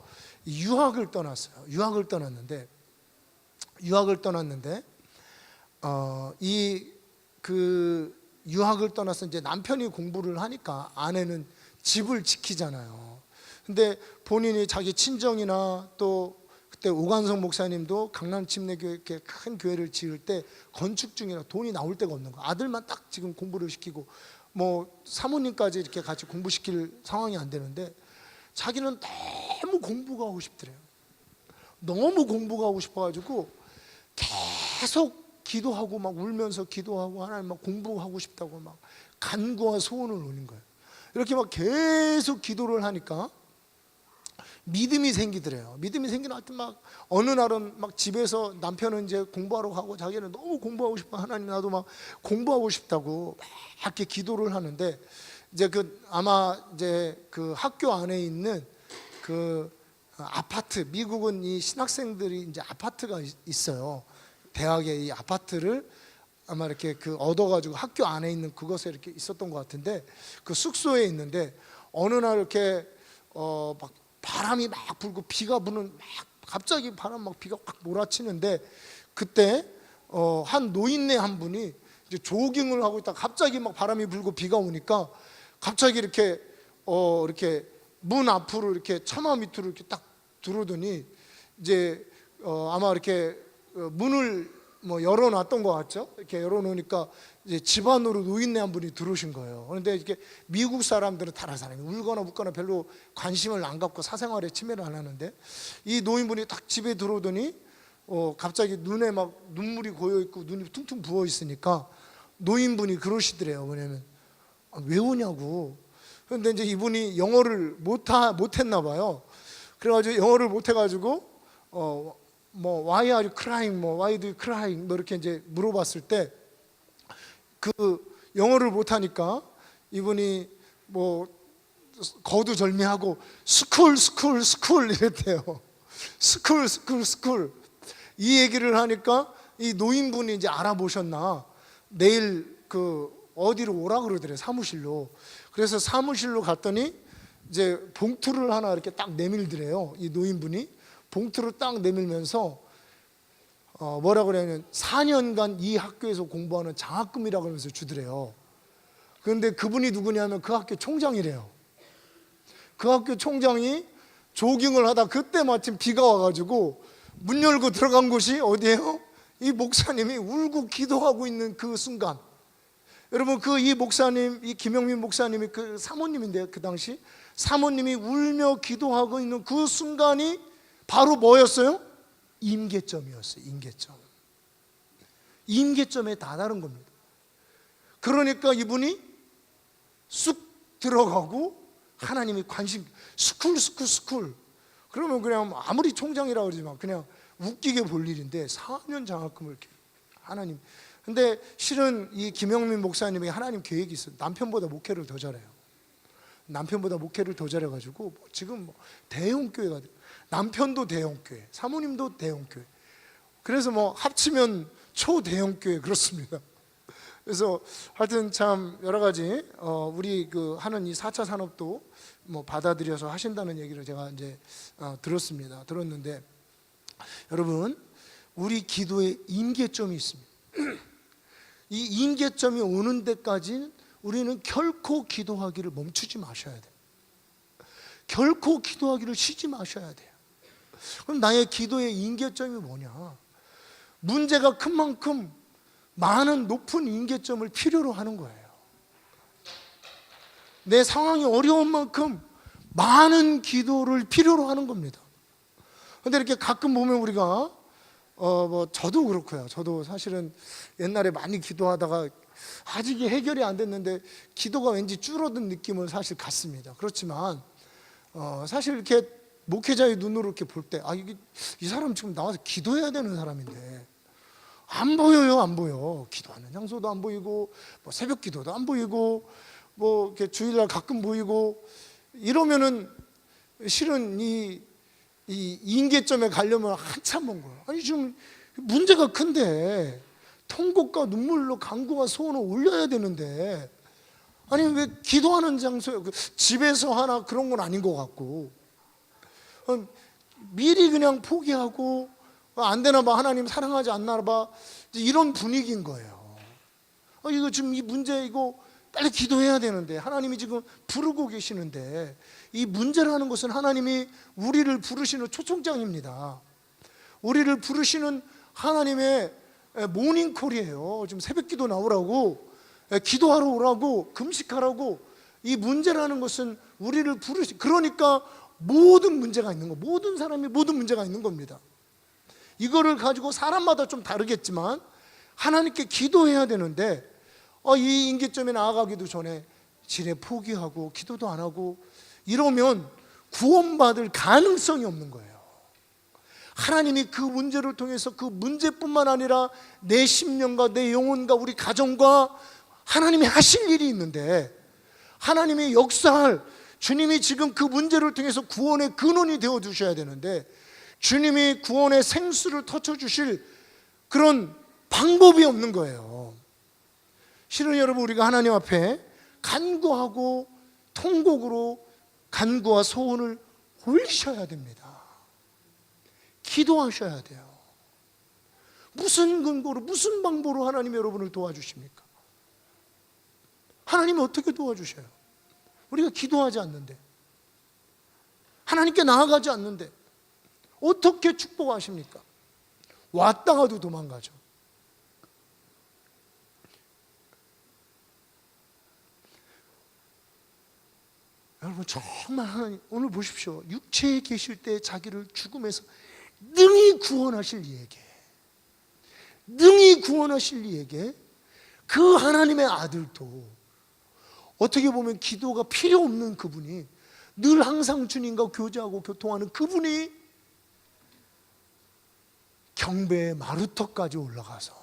Speaker 1: 유학을 떠났어요. 유학을 떠났는데 유학을 떠나서 이제 남편이 공부를 하니까 아내는 집을 지키잖아요. 근데 본인이 자기 친정이나 또 그때 오관성 목사님도 강남 침례교회 이렇게 큰 교회를 지을 때 건축 중이라 돈이 나올 데가 없는 거예요. 아들만 딱 지금 공부를 시키고 사모님까지 이렇게 같이 공부시킬 상황이 안 되는데, 자기는 너무 공부가 하고 싶더래요. 너무 공부가 하고 싶어가지고 계속 기도하고 막 울면서 기도하고 하나님 막 공부하고 싶다고 막 간구와 소원을 올린 거예요. 이렇게 막 계속 기도를 하니까 믿음이 생기더래요. 믿음이 생기는 하여튼 막 어느 날은 막 집에서 남편은 이제 공부하러 가고 자기는 너무 공부하고 싶어, 하나님 나도 막 공부하고 싶다고 막 이렇게 기도를 하는데 이제 그 아마 이제 그 학교 안에 있는 그 아파트, 미국은 이 신학생들이 이제 아파트가 있어요. 대학의 이 아파트를 아마 이렇게 그 얻어가지고 학교 안에 있는 그것에 이렇게 있었던 것 같은데 그 숙소에 있는데 어느 날 이렇게 막 바람이 막 불고 비가 부는 막 갑자기 바람 막 비가 확 몰아치는데 그때 한 노인네 한 분이 이제 조깅을 하고 있다가 갑자기 막 바람이 불고 비가 오니까 갑자기 이렇게 이렇게 문 앞으로 이렇게 처마 밑으로 이렇게 딱 들어오더니 이제 아마 이렇게 문을 뭐 열어놨던 것 같죠. 이렇게 열어놓으니까 이제 집 안으로 노인네 한 분이 들어오신 거예요. 그런데 이렇게 미국 사람들은 다른 사람이 울거나 묻거나 별로 관심을 안 갖고 사생활에 침해를 안 하는데 이 노인분이 딱 집에 들어오더니 갑자기 눈에 막 눈물이 고여 있고 눈이 퉁퉁 부어 있으니까 노인분이 그러시더래요. 뭐냐면 왜 오냐고. 그런데 이제 이분이 영어를 못했나 봐요. 그래가지고 영어를 못해가지고 뭐 why are you crying, 뭐 why do you crying, 뭐 이렇게 이제 물어봤을 때 그 영어를 못하니까 이분이 뭐 거두절미하고 스쿨 이랬대요. 스쿨 이 얘기를 하니까 이 노인분이 이제 알아보셨나 내일 그 어디로 오라 그러더래요. 사무실로. 그래서 사무실로 갔더니 이제 봉투를 하나 이렇게 딱 내밀더래요. 이 노인분이 봉투를 딱 내밀면서 뭐라 그러냐면 4년간 이 학교에서 공부하는 장학금이라고 하면서 주더래요. 그런데 그분이 누구냐면 그 학교 총장이래요. 그 학교 총장이 조깅을 하다 그때 마침 비가 와가지고 문 열고 들어간 곳이 어디예요? 이 목사님이 울고 기도하고 있는 그 순간, 여러분 이 목사님, 이 김영민 목사님이 그 사모님인데요. 그 당시 사모님이 울며 기도하고 있는 그 순간이 바로 뭐였어요? 임계점이었어요. 임계점에 다다른 겁니다. 그러니까 이분이 쑥 들어가고 하나님이 관심, 스쿨 그러면 그냥 아무리 총장이라 그러지만 그냥 웃기게 볼 일인데 4년 장학금을 이렇게 하나님. 근데 실은 이 김영민 목사님이 하나님 계획이 있어요. 남편보다 목회를 더 잘해요. 남편보다 목회를 더 잘해가지고 지금 대형교회가 돼요. 남편도 대형교회, 사모님도 대형교회. 그래서 뭐 합치면 초대형교회 그렇습니다. 그래서 하여튼 참 여러 가지 우리 그 하는 이 4차 산업도 뭐 받아들여서 하신다는 얘기를 제가 이제 들었는데 여러분 우리 기도에 임계점이 있습니다. 이 임계점이 오는 데까지 우리는 결코 기도하기를 멈추지 마셔야 돼요. 결코 기도하기를 쉬지 마셔야 돼요. 그럼 나의 기도의 임계점이 뭐냐? 문제가 큰 만큼 많은 높은 임계점을 필요로 하는 거예요. 내 상황이 어려운 만큼 많은 기도를 필요로 하는 겁니다. 그런데 이렇게 가끔 보면 우리가 뭐 저도 그렇고요. 저도 사실은 옛날에 많이 기도하다가 아직 해결이 안 됐는데 기도가 왠지 줄어든 느낌을 사실 갖습니다. 그렇지만 사실 이렇게 목회자의 눈으로 이렇게 볼 때 이 사람 지금 나와서 기도해야 되는 사람인데 안 보여요. 안 보여. 기도하는 장소도 안 보이고 뭐 새벽 기도도 안 보이고 뭐 이렇게 주일날 가끔 보이고 이러면은 실은 이 임계점에 가려면 한참 먼 거예요. 아니 지금 문제가 큰데 통곡과 눈물로 간구와 소원을 올려야 되는데 아니 왜 기도하는 장소에 집에서 하나 그런 건 아닌 것 같고 미리 그냥 포기하고 안 되나 봐, 하나님 사랑하지 않나 봐, 이런 분위기인 거예요. 이거 지금 이 문제 이거 빨리 기도해야 되는데 하나님이 지금 부르고 계시는데 이 문제라는 것은 하나님이 우리를 부르시는 초청장입니다. 우리를 부르시는 하나님의 모닝콜이에요. 지금 새벽기도 나오라고, 기도하러 오라고, 금식하라고. 이 문제라는 것은 우리를 그러니까 모든 문제가 있는 거, 모든 사람이 모든 문제가 있는 겁니다. 이거를 가지고 사람마다 좀 다르겠지만 하나님께 기도해야 되는데 이 임기점에 나아가기도 전에 지레 포기하고 기도도 안 하고 이러면 구원받을 가능성이 없는 거예요. 하나님이 그 문제를 통해서 그 문제뿐만 아니라 내 심령과 내 영혼과 우리 가정과 하나님이 하실 일이 있는데, 하나님이 역사할, 주님이 지금 그 문제를 통해서 구원의 근원이 되어 주셔야 되는데, 주님이 구원의 생수를 터쳐주실 그런 방법이 없는 거예요. 실은 여러분, 우리가 하나님 앞에 간구하고 통곡으로 간구와 소원을 올리셔야 됩니다. 기도하셔야 돼요. 무슨 근거로, 무슨 방법으로 하나님이 여러분을 도와주십니까? 하나님이 어떻게 도와주셔요? 우리가 기도하지 않는데, 하나님께 나아가지 않는데 어떻게 축복하십니까? 왔다가도 도망가죠. 여러분, 정말 하나님, 오늘 보십시오. 육체에 계실 때 자기를 죽음에서 능히 구원하실 이에게, 능히 구원하실 이에게 그 하나님의 아들도, 어떻게 보면 기도가 필요 없는 그분이, 늘 항상 주님과 교제하고 교통하는 그분이 경배의 마루터까지 올라가서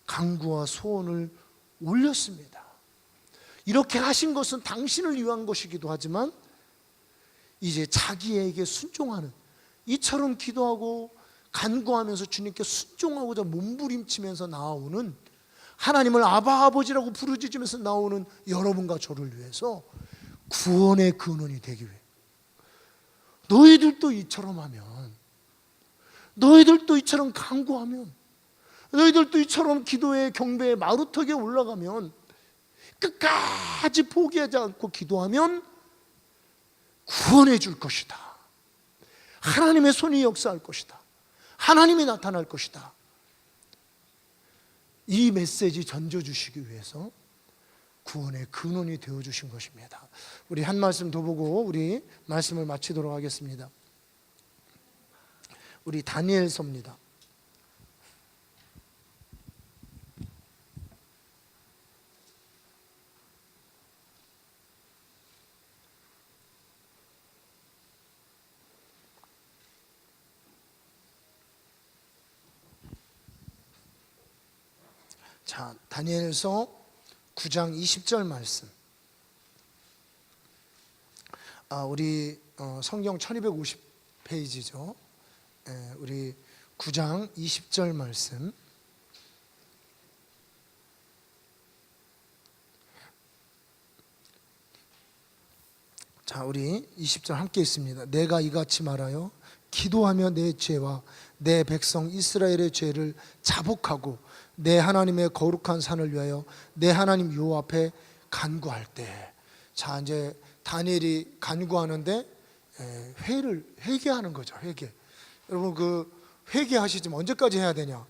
Speaker 1: 간구와 소원을 올렸습니다. 이렇게 하신 것은 당신을 위한 것이기도 하지만 이제 자기에게 순종하는, 이처럼 기도하고 간구하면서 주님께 순종하고자 몸부림치면서 나오는, 하나님을 아바 아버지라고 부르짖으면서 나오는 여러분과 저를 위해서 구원의 근원이 되기 위해, 너희들도 이처럼 하면, 너희들도 이처럼 간구하면, 너희들도 이처럼 기도의 경배의 마루턱에 올라가면, 끝까지 포기하지 않고 기도하면 구원해 줄 것이다. 하나님의 손이 역사할 것이다. 하나님이 나타날 것이다. 이 메시지 전져주시기 위해서 구원의 근원이 되어주신 것입니다. 우리 한 말씀 더 보고 우리 말씀을 마치도록 하겠습니다. 우리 다니엘서입니다. 자, 다니엘서 9장 20절 말씀. 우리 성경 1250페이지죠. 우리 9장 20절 말씀. 자, 우리 20절 함께 있습니다. 내가 이같이 말하여 기도하며 내 죄와 내 백성 이스라엘의 죄를 자복하고 내 하나님의 거룩한 산을 위하여 내 하나님 여호와 앞에 간구할 때. 자, 이제 다니엘이 간구하는데 회개하는 거죠. 회개. 여러분, 그 회개하시지만 언제까지 해야 되냐?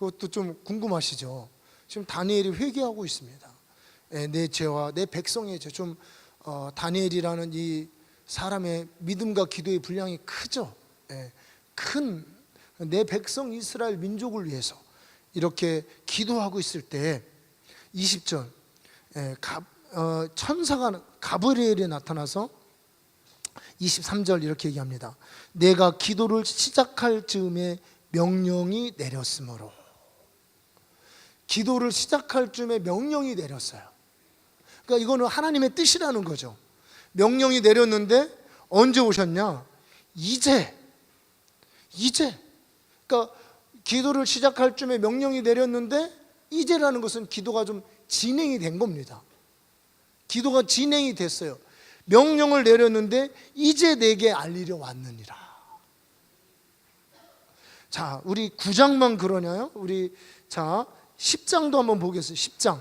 Speaker 1: 그것도 좀 궁금하시죠? 지금 다니엘이 회개하고 있습니다. 내 죄와 내 백성의 죄. 좀 다니엘이라는 이 사람의 믿음과 기도의 분량이 크죠. 큰 내 백성 이스라엘 민족을 위해서 이렇게 기도하고 있을 때 20절 천사가 가브리엘이 나타나서 23절 이렇게 얘기합니다. 내가 기도를 시작할 즈음에 명령이 내렸으므로. 기도를 시작할 즈음에 명령이 내렸어요. 그러니까 이거는 하나님의 뜻이라는 거죠. 명령이 내렸는데 언제 오셨냐? 이제. 그러니까 기도를 시작할 쯤에 명령이 내렸는데 이제라는 것은 기도가 좀 진행이 된 겁니다. 기도가 진행이 됐어요. 명령을 내렸는데 이제 내게 알리려 왔느니라. 자, 우리 9장만 그러냐요? 우리 10장도 한번 보겠습니다. 10장.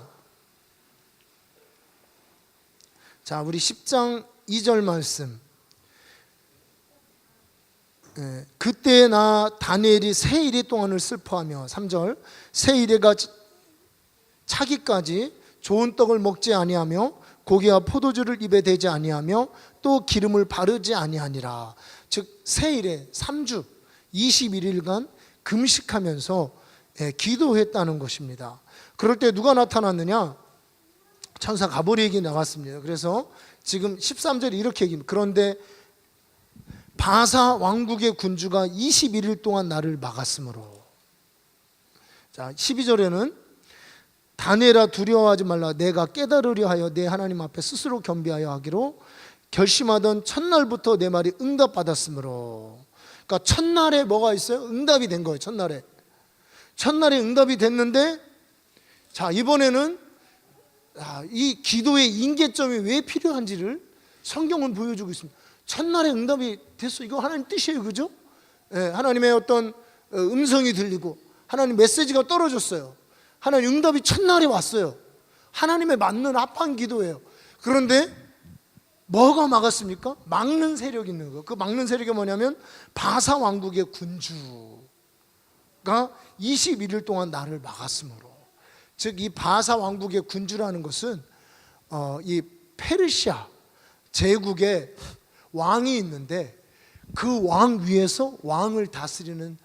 Speaker 1: 자, 우리 10장 2절 말씀. 그때 나 다니엘이 세 일이 동안을 슬퍼하며 3절 세 일에가 차기까지 좋은 떡을 먹지 아니하며 고기와 포도주를 입에 대지 아니하며 또 기름을 바르지 아니하니라. 즉 세일에 3주 21일간 금식하면서 기도했다는 것입니다. 그럴 때 누가 나타났느냐? 천사 가브리엘이 나왔습니다. 그래서 지금 13절에 이렇게 얘기합니다. 그런데 바사 왕국의 군주가 21일 동안 나를 막았으므로. 자, 12절에는 다니엘아 두려워하지 말라. 내가 깨달으려 하여 내 하나님 앞에 스스로 겸비하여 하기로 결심하던 첫날부터 내 말이 응답받았으므로. 그러니까 첫날에 뭐가 있어요? 응답이 된 거예요. 첫날에 응답이 됐는데, 자, 이번에는 이 기도의 임계점이 왜 필요한지를 성경은 보여주고 있습니다. 첫날에 응답이 됐어. 이거 하나님 뜻이에요. 그죠? 하나님의 어떤 음성이 들리고 하나님 메시지가 떨어졌어요. 하나님 응답이 첫날에 왔어요. 하나님의 맞는 합한 기도예요. 그런데 뭐가 막았습니까? 막는 세력이 있는 거예요. 그 막는 세력이 뭐냐면 바사 왕국의 군주가 21일 동안 나를 막았으므로. 즉 이 바사 왕국의 군주라는 것은 이 페르시아 제국의 왕이 있는데 그 왕 위에서 왕을 다스리는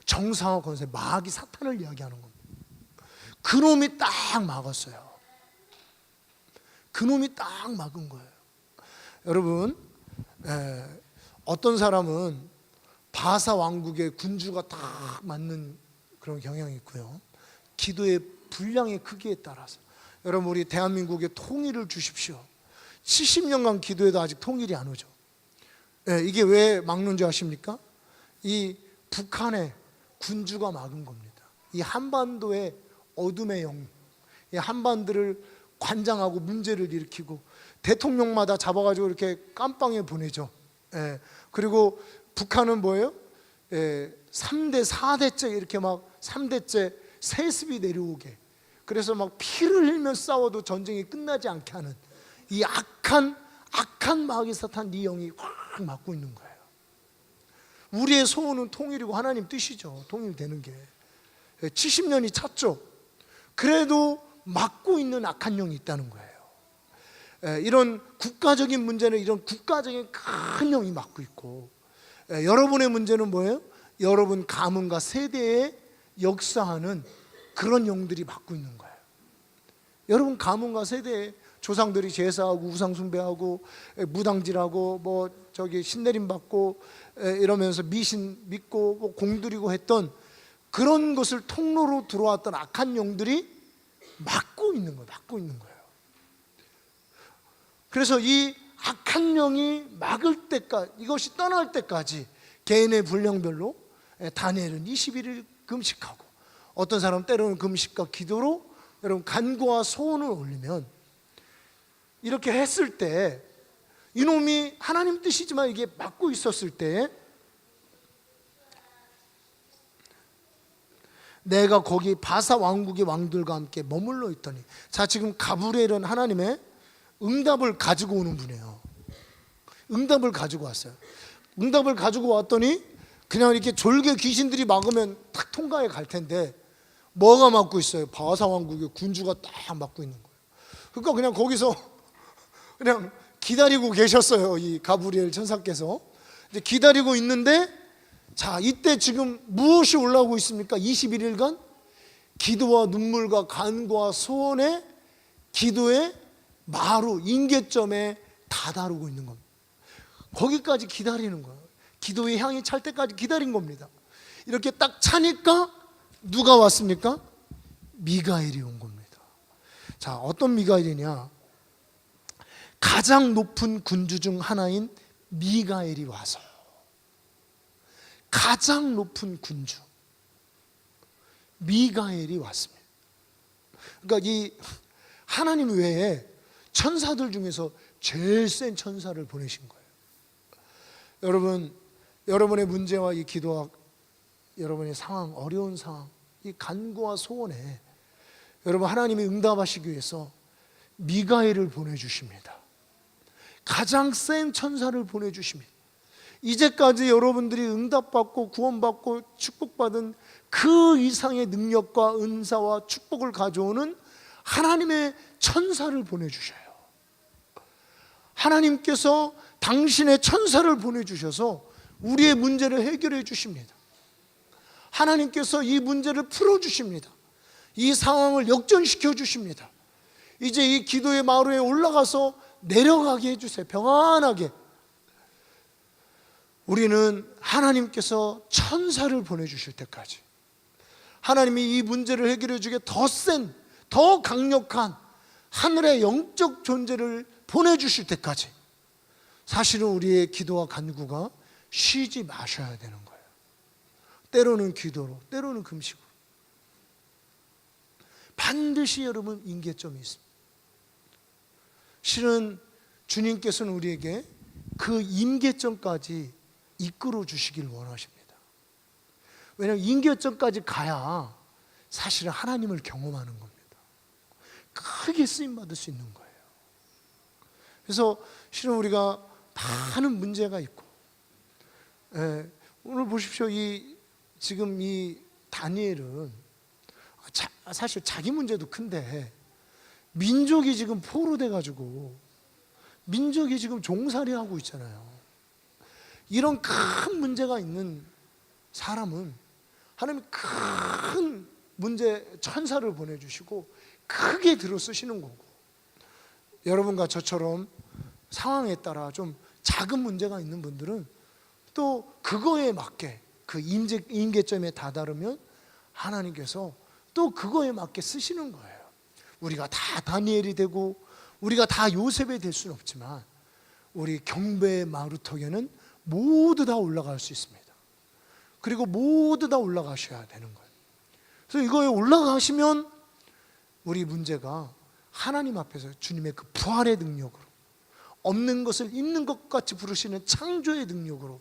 Speaker 1: 정상화 권세, 마귀 사탄을 이야기하는 겁니다. 그놈이 딱 막았어요. 그놈이 딱 막은 거예요. 여러분, 어떤 사람은 바사 왕국의 군주가 딱 맞는 그런 경향이 있고요. 기도의 분량의 크기에 따라서. 여러분, 우리 대한민국에 통일을 주십시오. 70년간 기도해도 아직 통일이 안 오죠. 이게 왜 막는 줄 아십니까? 이 북한의 군주가 막은 겁니다. 이 한반도의 어둠의 영, 이 한반도를 관장하고 문제를 일으키고 대통령마다 잡아가지고 이렇게 깜빵에 보내죠. 그리고 북한은 뭐예요? 3대 4대째 이렇게 막 3대째 세습이 내려오게, 그래서 막 피를 흘리며 싸워도 전쟁이 끝나지 않게 하는 이 악한 마귀 사탄 이 영이 확 막고 있는 거예요. 우리의 소원은 통일이고 하나님 뜻이죠. 통일되는 게 70년이 찼죠. 그래도 막고 있는 악한 영이 있다는 거예요. 이런 국가적인 문제는 이런 국가적인 큰 영이 막고 있고, 여러분의 문제는 뭐예요? 여러분 가문과 세대에 역사하는 그런 영들이 막고 있는 거예요. 여러분 가문과 세대에 조상들이 제사하고 우상 숭배하고 무당질하고 뭐 저기 신내림 받고 이러면서 미신 믿고 뭐 공들이고 했던 그런 것을 통로로 들어왔던 악한 영들이 막고 있는 거예요. 그래서 이 악한 영이 막을 때까지, 이것이 떠날 때까지 개인의 분량별로 다니엘은 21일 금식하고, 어떤 사람 때로는 금식과 기도로 여러분 간구와 소원을 올리면, 이렇게 했을 때 이놈이 하나님 뜻이지만 이게 막고 있었을 때 내가 거기 바사 왕국의 왕들과 함께 머물러 있더니, 자, 지금 가브리엘은 하나님의 응답을 가지고 오는 분이에요. 응답을 가지고 왔어요. 응답을 가지고 왔더니 그냥 이렇게 졸개 귀신들이 막으면 탁 통과해 갈 텐데 뭐가 막고 있어요? 바사 왕국의 군주가 딱 막고 있는 거예요. 그러니까 그냥 거기서 그냥 기다리고 계셨어요. 이 가브리엘 천사께서 이제 기다리고 있는데, 자, 이때 지금 무엇이 올라오고 있습니까? 21일간 기도와 눈물과 간구와 소원의 기도의 마루, 임계점에 다다르고 있는 겁니다. 거기까지 기다리는 거예요. 기도의 향이 찰 때까지 기다린 겁니다. 이렇게 딱 차니까 누가 왔습니까? 미가엘이 온 겁니다. 자, 어떤 미가엘이냐? 가장 높은 군주 중 하나인 미가엘이 와서, 가장 높은 군주 미가엘이 왔습니다. 그러니까 이 하나님 외에 천사들 중에서 제일 센 천사를 보내신 거예요. 여러분, 여러분의 문제와 이 기도와 여러분의 상황, 어려운 상황, 이 간구와 소원에 여러분 하나님이 응답하시기 위해서 미가엘을 보내주십니다. 가장 센 천사를 보내주십니다. 이제까지 여러분들이 응답받고 구원받고 축복받은 그 이상의 능력과 은사와 축복을 가져오는 하나님의 천사를 보내주셔요. 하나님께서 당신의 천사를 보내주셔서 우리의 문제를 해결해 주십니다. 하나님께서 이 문제를 풀어주십니다. 이 상황을 역전시켜 주십니다. 이제 이 기도의 마루에 올라가서 내려가게 해주세요. 평안하게. 우리는 하나님께서 천사를 보내주실 때까지, 하나님이 이 문제를 해결해 주게 더 센, 더 강력한 하늘의 영적 존재를 보내주실 때까지 사실은 우리의 기도와 간구가 쉬지 마셔야 되는 거예요. 때로는 기도로, 때로는 금식으로. 반드시 여러분 임계점이 있습니다. 실은 주님께서는 우리에게 그 임계점까지 이끌어 주시길 원하십니다. 왜냐하면 임계점까지 가야 사실은 하나님을 경험하는 겁니다. 크게 쓰임받을 수 있는 거예요. 그래서 실은 우리가 많은 문제가 있고, 오늘 보십시오. 지금 이 다니엘은 사실 자기 문제도 큰데 민족이 지금 포로돼 가지고 민족이 지금 종살이하고 있잖아요. 이런 큰 문제가 있는 사람은 하나님이 큰 문제 천사를 보내주시고 크게 들어 쓰시는 거고, 여러분과 저처럼 상황에 따라 좀 작은 문제가 있는 분들은 또 그거에 맞게 그 임계점에 다다르면 하나님께서 또 그거에 맞게 쓰시는 거예요. 우리가 다 다니엘이 되고 우리가 다 요셉이 될 수는 없지만 우리 경배의 마루턱에는 모두 다 올라갈 수 있습니다. 그리고 모두 다 올라가셔야 되는 거예요. 그래서 이거에 올라가시면 우리 문제가 하나님 앞에서 주님의 그 부활의 능력으로, 없는 것을 있는 것 같이 부르시는 창조의 능력으로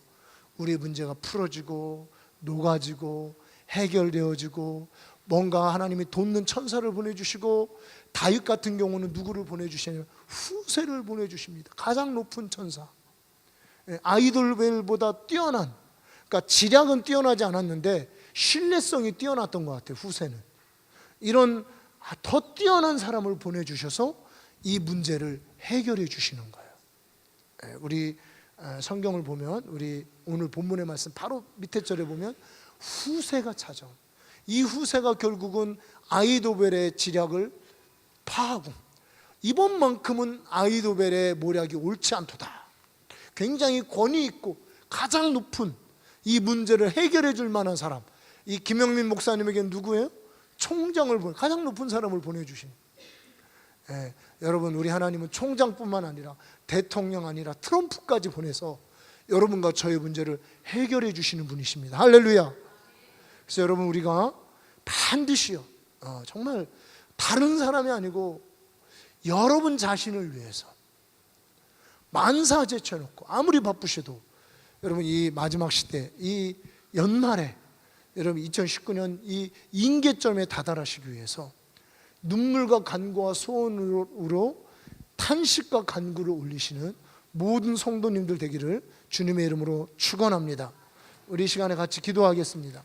Speaker 1: 우리의 문제가 풀어지고 녹아지고 해결되어지고, 뭔가 하나님이 돕는 천사를 보내주시고, 다윗 같은 경우는 누구를 보내주시냐면 후세를 보내주십니다. 가장 높은 천사, 아이돌벨보다 뛰어난, 그러니까 지략은 뛰어나지 않았는데 신뢰성이 뛰어났던 것 같아요. 후세는 이런 더 뛰어난 사람을 보내주셔서 이 문제를 해결해 주시는 거예요. 우리 성경을 보면, 우리 오늘 본문의 말씀 바로 밑에 절에 보면 후세가 찾아온, 이 후세가 결국은 아이도벨의 지략을 파하고, 이번만큼은 아이도벨의 모략이 옳지 않도다, 굉장히 권위 있고 가장 높은 이 문제를 해결해 줄 만한 사람, 이 김영민 목사님에게는 누구예요? 총장을 가장 높은 사람을 보내주신. 여러분, 우리 하나님은 총장뿐만 아니라 대통령 아니라 트럼프까지 보내서 여러분과 저의 문제를 해결해 주시는 분이십니다. 할렐루야. 그래서 여러분, 우리가 반드시요, 정말 다른 사람이 아니고 여러분 자신을 위해서 만사 제쳐놓고, 아무리 바쁘셔도 여러분 이 마지막 시대, 이 연말에 여러분 2019년 이 임계점에 다다르시기 위해서 눈물과 간구와 소원으로 탄식과 간구를 올리시는 모든 성도님들 되기를 주님의 이름으로 축원합니다. 우리 이 시간에 같이 기도하겠습니다.